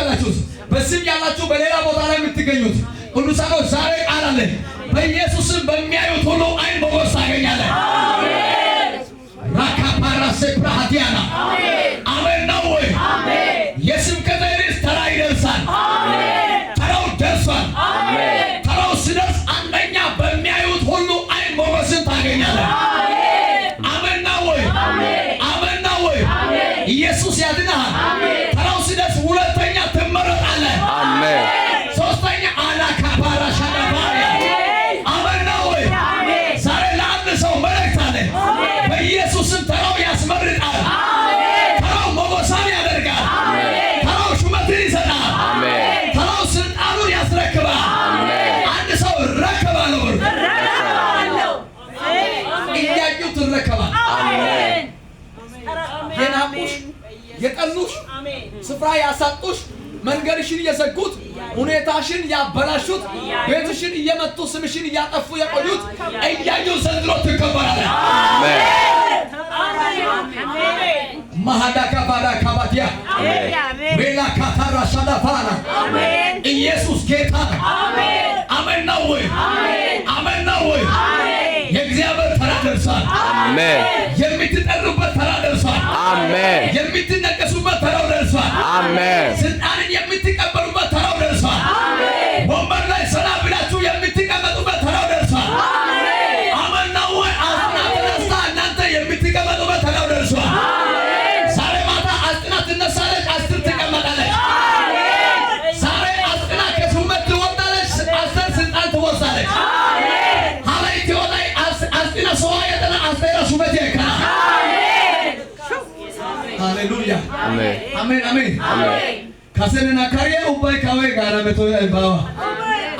ያላችሁት በስም ያላችሁ በሌላ ቦታ ላይ የምትገኙት ቅዱሳኖች ዛሬ ቃል አለ። በኢየሱስም በሚያዩት ሁሉ አይን ሞገስ ታገኛለህ። አሜን። ራካፓራ ሰፕራሃቲያና አሜን ነው ወይ? አሜን። የስብከተ ርዕስ ተራ ይደርሳል። አሜን። ተራው ደርሷል። አሜን። ተራው ሲደርስ አንደኛ በሚያዩት ሁሉ አይን ሞገስን ታገኛለህ። አሜን። አሜን ነው ወይ? አሜን። አሜን ነው ወይ? አሜን። ኢየሱስ ያድናል። አሜን። ተራው ሲደርስ ሁለተኛ ትመረጣለህ። አሜን። ሶስተኛ አላካፓራ ሻዳባሪያ አሜን ነው ወይ? አሜን። ዛሬ ለአንድ ሰው መልእክት አለ። በኢየሱስም ተራው ያስመርጣል። አሜን። ተራው ሞገሳም ያደርጋል። አሜን። ተራው ሹመትን ይሰጣል። አሜን። ተራው ስልጣኑን ያስረክባል። አሜን። አንድ ሰው ረከባለሁ ረከባለሁ እያዩ ትረከባል። አሜን። የናቁሽ የጠሉሽ ስፍራ ያሳጡሽ መንገድሽን የዘጉት ሁኔታሽን ያበላሹት ቤትሽን እየመጡ ስምሽን እያጠፉ የቆዩት እያዩ ዘንድሮ ትከበራለህ። አሜን። ማሃዳካ ባዳ ካባቲያ ቤላ ካታራ ሻዳፋና ኢየሱስ ጌታ ነው። አሜን ነው ወይ? አሜን ነው ወይ? የእግዚአብሔር ተራ ደርሷል። አሜን። የምትጠሩበት ተራ ደርሷል። አሜን። የምትነቀሱበት ተራው ደርሷል። አሜን። ስልጣንን የምትቀበሉበት ተራው ደርሷል። አሜን። ወንበር ላይ ሰላም ብላችሁ የምትቀመጡበት ተራው ደርሷል። አሜን። አሜን ነው ወይ? አስጥና እናንተ የምትቀመጡበት ተራው ደርሷል። አሜን። ዛሬ ማታ አስጥና ትነሳለች፣ አስር ትቀመጣለች። አሜን። ዛሬ አስጥና ከሹመት ትወጣለች፣ አስር ስልጣን ትወርሳለች። አሜን። ሀላይቲ ወላይ አስጥና ሰው ያጠና አስቴራ ሹመት ያከና ሃሌሉያ አሜን አሜን አሜን አሜን ካሰነና ካሪያ ኡባይ ካዌ ጋራ በቶያ ባዋ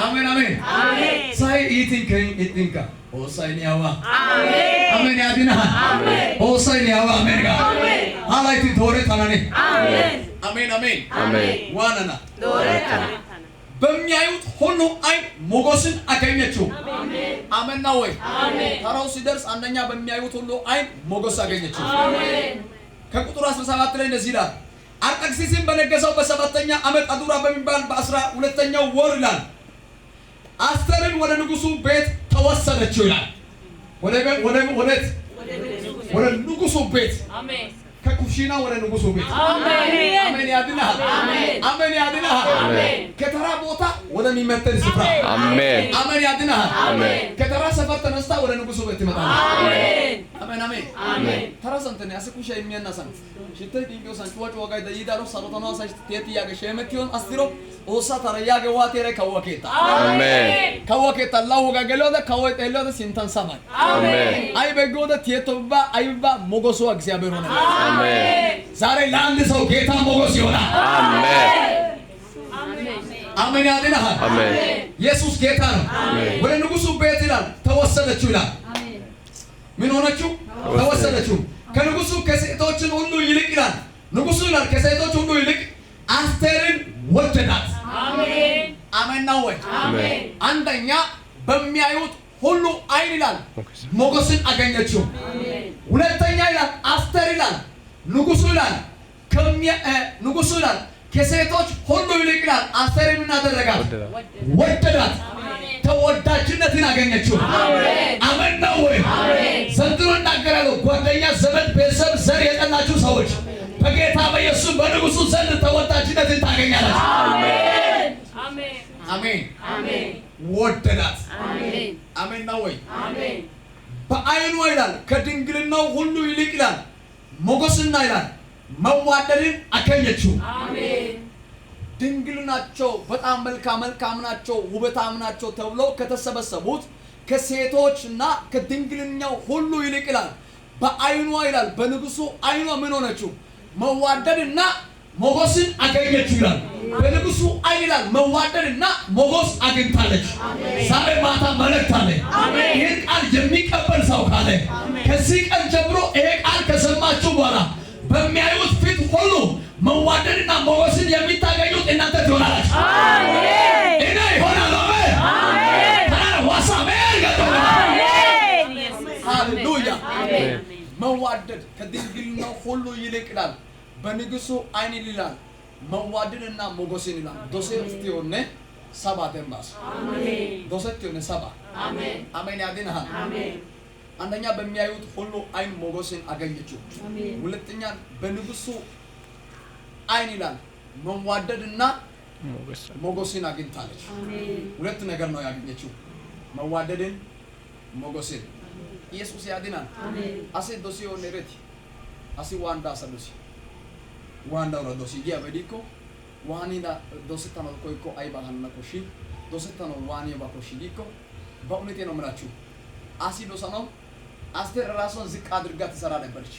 አሜን አሜን አሜን ሳይ ኢቲንካ ኦሳይኒ ያዋ አሜን አሜን ያዲና አሜን ኦሳይኒ ያዋ አሜን ጋ አሜን ሃላይቲ ዶሬ ታናኔ አሜን አሜን አሜን አሜን ዋናና ዶሬ ታና በሚያዩት ሁሉ አይን ሞገስን አገኘችው። አሜን አሜን ነው ወይ? አሜን። ተራው ሲደርስ አንደኛ በሚያዩት ሁሉ አይን ሞገስ አገኘችው። አሜን። ከቁጥር 17 ላይ እንደዚህ ይላል፣ አርጤክስስም በነገሰው በሰባተኛ ዓመት አዱራ በሚባል በ12ኛው ወር ይላል አስቴርን ወደ ንጉሱ ቤት ተወሰደችው ይላል። ወደ ንጉሱ ቤት አሜን። ከኩሽና ወደ ንጉሱ ቤት አሜን አሜን ያድናል። አሜን አሜን ያድናል። አሜን። ከተራ ቦታ ወደሚመጥን ስፍራ አሜን አሜን ያድናል። አሜን። ከተራ ሰፈር ተነስታ ወደ ንጉሱ ቤት ትመጣለች። አሜን አሜን አሜን አሜን። ተራ ሰንተን ያስኩሽ የሚያናሳን ሽተ ዲንጎ ሳንቹዋጭ ወጋይ ደይዳሮ ሳሮታኖ ሳይት ቴቲ ያገ ሸመቲዮን አስቲሮ ኦሳ ተራያገ ዋቴሬ ከወኬታ አሜን ከወኬታ ላው ጋገሎደ ከወይ ጤሎደ ሲንተን ሰማይ አሜን አይ በጎደ ቴቶባ አይባ ሞገሶ እግዚአብሔር ሆነ። አሜን። ዛሬ ለአንድ ሰው ጌታ ሞገስ ይሆናል። አሜን አሜን ያድናል። አሜን ኢየሱስ ጌታ ነው። ወደ ንጉሱ ቤት ይላል ተወሰደችው ይላል። አሜን ምን ሆነችው? ተወሰደችው። ከንጉሱ ከሴቶችን ሁሉ ይልቅ ይላል ንጉሱ ይላል ከሴቶች ሁሉ ይልቅ አስቴርን ወደዳት። አሜን አሜን ነው ወይ? አሜን አንደኛ በሚያዩት ሁሉ አይን ይላል ሞገስን አገኘችው። አሜን ሁለተኛ ይላል አስቴር ይላል ንጉሱ ይላል ከሴቶች ሁሉ ይልቅ ይላል አስቴርን ምን አደረጋት? ወደዳት። ተወዳጅነትን አገኘችው። አሜን አሜን ነው ወይ? አሜን ዘንድሮ እናገራለሁ ጓደኛ፣ ዘመድ፣ ቤተሰብ፣ ዘር የጠላችሁ ሰዎች በጌታ በኢየሱስ በንጉሱ ዘንድ ተወዳጅነትን ታገኛላችሁ። አሜን አሜን አሜን አሜን ወደዳት። አሜን አሜን ነው ወይ? አሜን በአይኑ ይላል ከድንግልናው ሁሉ ይልቅ ይላል ሞገስና ይላል መዋደድን አገኘችው። አሜን ድንግልናቸው በጣም መልካም ናቸው ውበታም ናቸው ተብሎ ከተሰበሰቡት ከሴቶችና ከድንግልናው ሁሉ ይልቅ ይላል በአይኗ ይላል በንጉሱ አይኗ ምን ሆነችው? መዋደድና ሞገስን አገኘችው ይላል። በንጉሱ አይን ይላል መዋደድና ሞገስ አግኝታለች። ዛሬ ማታ መልእክት አለ። ይህን ቃል የሚቀበል ሰው ካለ ከዚህ ቀን ጀምሮ ይሄ ቃል ከሰማችሁ በኋላ በሚያዩት ፊት ሁሉ መዋደድና ሞገስን የሚታገኙት እናንተ ትሆናላችሁ። አሜን እኔ ይሆናል። አሜን ታራ ዋሳሜል ገዶ አሜን ሃሌሉያ አሜን መዋደድ ከድንግልናው ሁሉ ይልቅ ይላል በንጉሱ አይን ይላል መዋደድና ሞገስን ይላል። ዶሴቲዮነ ሰባ ደምባስ አሜን። ዶሴቲዮነ ሰባ አሜን። አሜን ያድንሃል። አሜን። አንደኛ በሚያዩት ሁሉ አይን ሞገስን አገኘችው። አሜን። ሁለተኛ በንጉሱ አይን ይላል መዋደድና ሞገስን አግኝታለች። አሜን። ሁለት ነገር ነው ያገኘችው፣ መዋደድን ሞገስን። ኢየሱስ ያድናል። አሜን። አሴ ዶሲዮነ ረቲ አሲ ዋንዳ ሰሉሲ ዋንዳ ነው ዶሲ ያበዲኮ ዋኒና ዶስተና ኮይኮ አይባሃና ኮሺ ዶስተና ዋኒ ባኮሺ ዲኮ በእውነቴ ነው የምላችሁ። አሲ ዶሰናው አስቴር ራሷን ዝቅ አድርጋ ትሰራ ነበርች።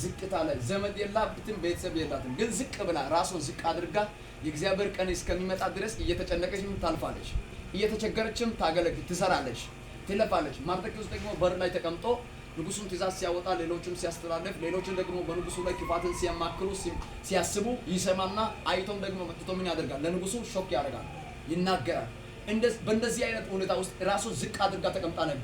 ዝቅታ ላይ ዘመድ የላትም፣ ቤተሰብ የላትም። ግን ዝቅ ብላ ራሷን ዝቅ አድርጋ የእግዚአብሔር ቀን እስከሚመጣ ድረስ እየተጨነቀችም ታልፋለች፣ እየተቸገረችም ታገለግል ትሰራለች፣ ትለፋለች። መርዶክዮስ ደግሞ በር ላይ ተቀምጦ ንጉሱን ትእዛዝ ሲያወጣ ሌሎችም ሲያስተላልፍ ሌሎችን ደግሞ በንጉሱ ላይ ክፋትን ሲያማክሩ ሲያስቡ ይሰማና አይቶም ደግሞ መጥቶ ምን ያደርጋል? ለንጉሱ ሾክ ያደርጋል፣ ይናገራል። በእንደዚህ አይነት ሁኔታ ውስጥ ራሱ ዝቅ አድርጋ ተቀምጣ ነበር።